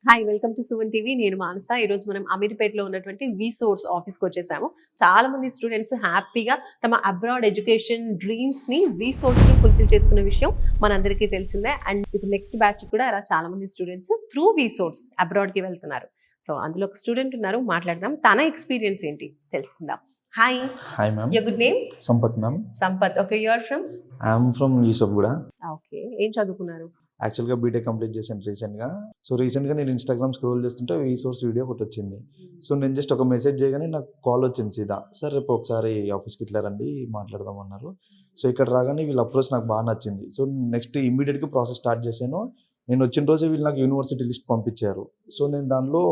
Hi welcome to Suman TV. నేను మానస. ఈరోజు మనం అమీర్పేటలో ఉన్నటువంటి వి సోర్స్ ఆఫీస్కి వచ్చేసాము. చాలా మంది స్టూడెంట్స్ హ్యాపీగా తమ అబ్రాడ్ ఎడ్యుకేషన్ డ్రీమ్స్ని వి సోర్స్ని ఫుల్ఫిల్ చేసుకున్న విషయం మనందరికీ తెలిసిందే. అండ్ ఇప్పుడు నెక్స్ట్ బ్యాచ్ కూడా అలా చాలా మంది స్టూడెంట్స్ త్రూ వి సోర్స్ అబ్రాడ్కి వెళ్తున్నారు. సో అందులో ఒక స్టూడెంట్ ఉన్నారు, మాట్లాడదాం. తన ఎక్స్పీరియన్స్ ఏంటి తెలుసుకుందాం. Hi. Hi ma'am. Your good name? Sampath ma'am. Sampath. Okay, you are from? I'm from Yousufguda. Okay, ఏం చదువుకున్నారు? యాక్చువల్గా బీటెక్ కంప్లీట్ చేశాను రీసెంట్గా. రీసెంట్గా నేను ఇన్స్టాగ్రామ్ స్క్రోల్ చేస్తుంటే ఈ సోర్స్ వీడియో ఒకటి వచ్చింది. నేను జస్ట్ ఒక మెసేజ్ చేయగానే నాకు కాల్ వచ్చింది సీదా. సార్ రేపు ఒకసారి ఆఫీస్కి ఇట్లా రండి మాట్లాడదాం అన్నారు. ఇక్కడ రాగానే వీళ్ళ అప్రోచ్ నాకు బాగా నచ్చింది. నెక్స్ట్ ఇమీడియట్గా ప్రాసెస్ స్టార్ట్ చేశాను. నేను వచ్చిన రోజే వీళ్ళు నాకు యూనివర్సిటీ లిస్ట్ పంపించారు. నేను దానిలో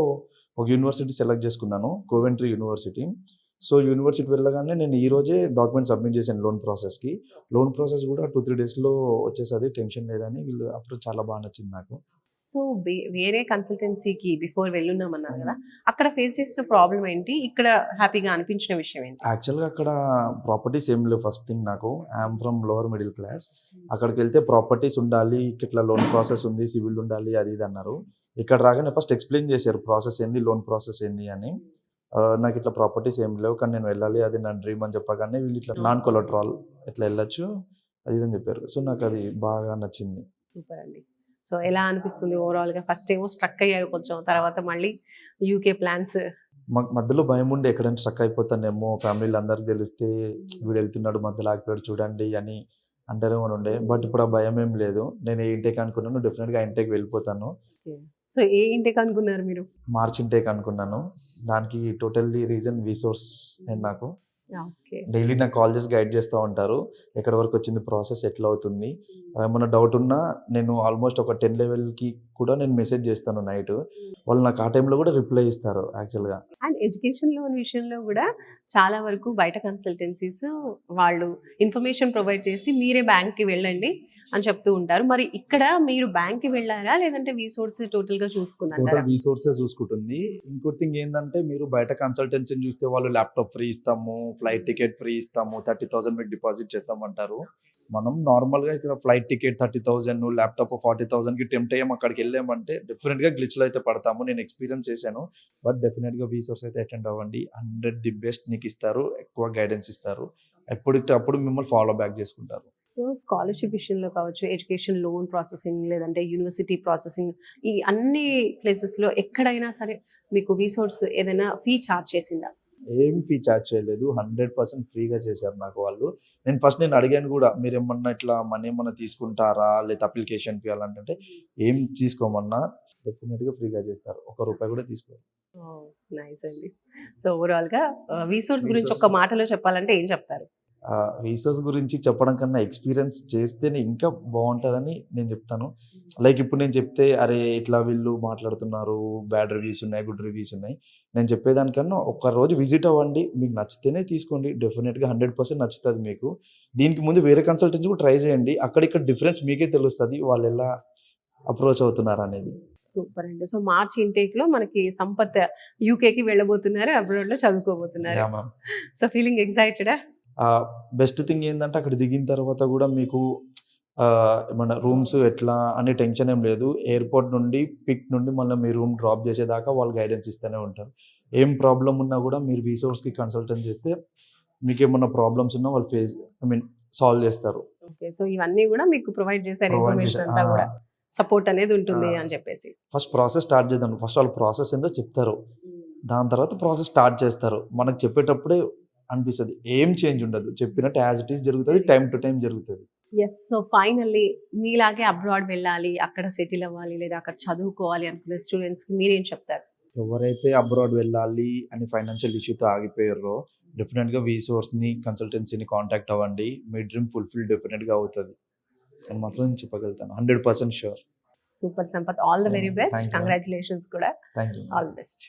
ఒక యూనివర్సిటీ సెలెక్ట్ చేసుకున్నాను, కోవెంట్రీ యూనివర్సిటీ. యూనివర్సిటీ వెళ్ళగానే నేను ఈ రోజే డాక్యుమెంట్ సబ్మిట్ చేశాను లోన్ ప్రాసెస్కి. లోన్ ప్రాసెస్ కూడా 2-3 డేస్లో వచ్చేసరి, టెన్షన్ లేదని వీళ్ళు అప్పుడు చాలా బాగా నచ్చింది నాకు. వేరే కన్సల్టెన్సీకి బిఫోర్ వెళ్ళున్నామన్నారు కదా, అక్కడ ఫేస్ చేసిన ప్రాబ్లం ఏంటి, ఇక్కడ హ్యాపీగా అనిపించిన విషయం ఏంటి? యాక్చువల్గా అక్కడ ప్రాపర్టీస్ ఏం లేవు. ఫస్ట్ థింగ్, నాకు I'm from lower middle class. అక్కడికి వెళ్తే ప్రాపర్టీస్ ఉండాలి, ఇట్లా లోన్ ప్రాసెస్ ఉంది, సివిల్ ఉండాలి, అది ఇది అన్నారు. ఇక్కడ రాగానే ఫస్ట్ ఎక్స్ప్లెయిన్ చేశారు ప్రాసెస్ ఏంది, లోన్ ప్రాసెస్ ఏంది అని. నాకు ఇట్లా ప్రాపర్టీస్ ఏం లేవు, కానీ నేను వెళ్ళాలి, అది నా డ్రీమ్ అని చెప్పగానే వీళ్ళు ఇట్లా నాన్ కొలెటరల్ ఇట్లా వెళ్ళొచ్చు అది ఇది అని చెప్పారు. నాకు అది బాగా నచ్చింది. సూపర్ అండి. ఎలా అనిపిస్తుంది ఓవరాల్గా? ఫస్ట్ ఏమో స్ట్రక్ అయ్యారు కొంచెం, తర్వాత మళ్ళీ యూకే ప్లాన్స్. మాకు మధ్యలో భయం ఉండే ఎక్కడైనా స్ట్రక్ అయిపోతానేమో, ఫ్యామిలీలో అందరికి తెలిస్తే వీడు వెళ్తున్నాడు మధ్యలో ఆగిపోయాడు చూడండి అని అంటారేమో ఉండే. బట్ ఇప్పుడు ఆ భయం ఏం లేదు. నేను ఏ ఇంటేక్ అనుకున్నాను, డెఫినెట్గా ఆ ఇంటేక్ వెళ్ళిపోతాను. ఏ ఇంటేక్ అనుకున్నారు మీరు? మార్చ్ ఇంటేక్ అనుకున్నాను. దానికి టోటల్లీ రీజన్ వి సోర్స్. నాకు డైలీ నాకు కాల్ చేసి గైడ్ చేస్తూ ఉంటారు, ఎక్కడి వరకు వచ్చింది ప్రాసెస్, ఎట్లా అవుతుంది. ఏమన్నా డౌట్ ఉన్నా నేను ఆల్మోస్ట్ ఒక 10 లెవెల్కి కూడా నేను మెసేజ్ చేస్తాను నైట్. వాళ్ళు నాకు ఆ టైంలో కూడా రిప్లై ఇస్తారు యాక్చువల్గా. అండ్ ఎడ్యుకేషన్ లోన్ విషయంలో కూడా చాలా వరకు బయట కన్సల్టెన్సీస్ వాళ్ళు ఇన్ఫర్మేషన్ ప్రొవైడ్ చేసి మీరే బ్యాంక్కి వెళ్ళండి అని చెప్తూ ఉంటారు. మరి ఇక్కడ మీరు బ్యాంక్కి వెళ్ళారా, లేదంటే వి సోర్స్ టోటల్గా చూసుకున్నారా? వి సోర్సే చూసుకుంటుంది. ఇంకోటి థింగ్ ఏంటంటే, మీరు బయట కన్సల్టెన్సీని చూస్తే వాళ్ళు ల్యాప్టాప్ ఫ్రీ ఇస్తాము, ఫ్లైట్ టికెట్ ఫ్రీ ఇస్తాము, 30,000 మీకు డిపాజిట్ చేస్తామంటారు. మనం నార్మల్గా ఇక్కడ ఫ్లైట్ టికెట్ 30,000, ల్యాప్టాప్ 40,000కి టెంప్ట్ అయ్యాం, అక్కడికి వెళ్ళామంటే డెఫినెట్గా గ్లిచ్లో అయితే పడతాము. నేను ఎక్స్పీరియన్స్ చేశాను. బట్ డెఫినెట్గా వి సోర్స్ అయితే అటెండ్ అవ్వండి. 100 ది బెస్ట్ నీకు ఇస్తారు, ఎక్కువ గైడెన్స్ ఇస్తారు, ఎప్పటికప్పుడు మిమ్మల్ని ఫాలో బ్యాక్ చేసుకుంటారు. స్కాలర్షిప్ విషయంలో కావచ్చు, ఎడ్యుకేషన్ లోన్ ప్రాసెసింగ్, లేదంటే యూనివర్సిటీ ప్రాసెసింగ్, ఈ అన్ని ప్లేసెస్లో ఎక్కడైనా సరే మీకు వి సోర్స్ ఏదైనా ఫీ ఛార్జ్ చేసిందా? ఏం ఫీ ఛార్జ్ చేయలేదు, 100% ఫ్రీగా చేశారు నాకు వాళ్ళు. నేను అడిగాను కూడా, మీరు ఏమన్నా ఇట్లా మనీ ఏమన్నా తీసుకుంటారా, లేదా అప్లికేషన్ ఫీ అలాంటి, ఏం తీసుకోమన్నా డెఫినెట్గా ఫ్రీగా చేస్తారు, ₹1 కూడా తీసుకోరు. నైస్ అండి. ఓవరాల్గా వి సోర్స్ గురించి ఒక మాటలో చెప్పాలంటే ఏం చెప్తారు? రీసెర్చ్ గురించి చెప్పడం కన్నా ఎక్స్పీరియన్స్ చేస్తేనే ఇంకా బాగుంటుందని నేను చెప్తాను. ఇప్పుడు నేను చెప్తే అరే ఇట్లా వీళ్ళు మాట్లాడుతున్నారు, బ్యాడ్ రివ్యూస్ ఉన్నాయి, గుడ్ రివ్యూస్ ఉన్నాయి, నేను చెప్పేదానికన్నా ఒక్కరోజు విజిట్ అవ్వండి, మీకు నచ్చితేనే తీసుకోండి, డెఫినెట్గా 100% నచ్చుతుంది మీకు. దీనికి ముందు వేరే కన్సల్టెన్సీ కూడా ట్రై చేయండి, అక్కడిక్కడ డిఫరెన్స్ మీకే తెలుస్తుంది వాళ్ళు ఎలా అప్రోచ్ అవుతున్నారు అనేది. సూపర్ అండి. మార్చ్ ఇంటేక్లో మనకి సంపత్ యూకేకి వెళ్ళబోతున్నారు, అబ్రాడ్లో చదువుకోబోతున్నారు. ఫీలింగ్ ఎక్సైటెడా? బెస్ట్ థింగ్ ఏంటంటే, అక్కడ దిగిన తర్వాత కూడా మీకు ఏమన్నా రూమ్స్ ఎట్లా అనే టెన్షన్ ఏం లేదు. ఎయిర్పోర్ట్ నుండి పిక్ నుండి మళ్ళీ మీ రూమ్ డ్రాప్ చేసేదాకా వాళ్ళు గైడెన్స్ ఇస్తూనే ఉంటారు. ఏం ప్రాబ్లం ఉన్నా కూడా మీరు వి సోర్స్కి కన్సల్టెంట్ చేస్తే మీకు ఏమన్నా ప్రాబ్లమ్స్ ఉన్నా వాళ్ళు సాల్వ్ చేస్తారు. ఓకే, ఇవన్నీ కూడా మీకు ప్రొవైడ్ చేశారు, ఇన్ఫర్మేషన్ అంతా కూడా సపోర్ట్ అనేది ఉంటుంది అని చెప్పేసి. ఫస్ట్ ప్రాసెస్ స్టార్ట్ చేద్దాం. ఫస్ట్ వాళ్ళు ప్రాసెస్ ఏందో చెప్తారు, దాని తర్వాత ప్రాసెస్ స్టార్ట్ చేస్తారు. మనకు చెప్పేటప్పుడే అనిపిస్తుంది ఏం చేంజ్ ఉండదు, చెప్పినట్టు యాజ్ ఇట్ ఈస్ జరుగుతుంది, టైం టు టైం జరుగుతుంది. ఫైనల్లీ మీలాగే అబ్రాడ్ వెళ్ళాలి, అక్కడ సెటిల్ అవ్వాలి, లేదా అక్కడ చదువుకోవాలి అనుకునే స్టూడెంట్స్కి మీరేం చెప్తారు? ఎవరైతే అబ్రాడ్ వెళ్ళాలి అని ఫైనాన్షియల్ ఇష్యూతో ఆగిపోయారో డెఫినెట్గా వి సోర్స్ని కన్సల్టెన్సీని కాంటాక్ట్ అవ్వండి, మీ డ్రీమ్ ఫుల్ఫిల్ డెఫినెట్గా అవుతుంది అని మాత్రం నేను చెప్పగలుగుతాను, 100% sure. Super Sampath, all the very best. Congratulations కూడా. Thank you. All the best.